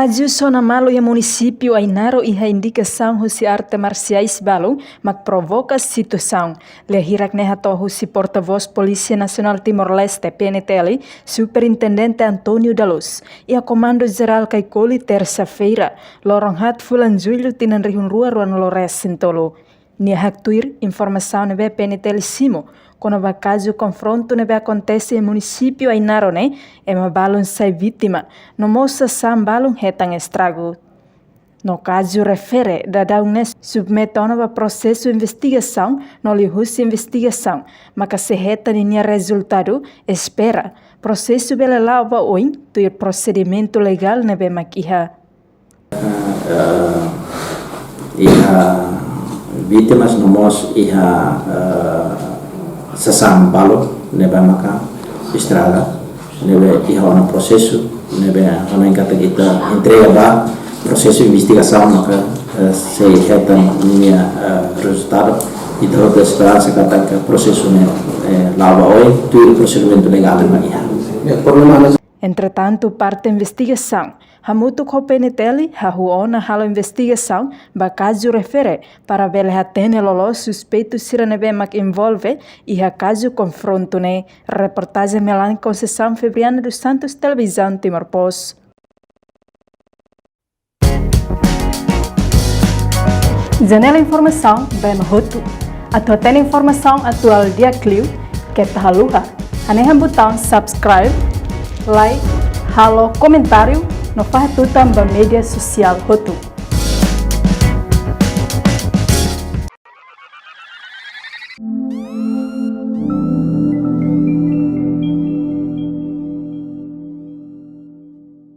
Caso Sonamalo e município Ainaro e a indicação de artes marciais balão, mas provoca situação. Lehirak nehatohu si porta-voz Polícia Nacional Timor-Leste PNTL, Superintendente Antônio da Luz, e a Comando Geral Caicoli terça-feira, lorong hat fulan julho tinan rihun rua ruan Lores Sintolo. Nia haktuir informação nebe PNTL Simo, quando o caso confronto nebe acontece em município Ainaro né, é uma balão sai vítima, no moça sam balão retang estrago. No caso refere da daunes submetona a processo de investigação, no lihus investigação, mas que se reta ninha resultado, espera, processo bela lava oin, tuir procedimento legal nebe maquiha. Vítimas no mos sasam balo nebe maka estraga nebe no processo nebe ona encata kita entrega ba processo de investigação maka se reta minha resultado e toda a esperança que o processo lava hoje todo o procedimento legal makia. Entretanto, parte da investigação, hamutu ko PNTL, hahuona halo investigação, ba caso refere para ver hatene lolo suspeito siranebe mak envolve e ha caso confronto ne reportagem Melan Conceição Febriana dos Santos Televisão Timor Post. Janela informação bem roto. Atu tem informação atual dia Clio que tá haluha. Anehan botão subscribe, like, halo comentário no Fahatutam da mídia social Rotu.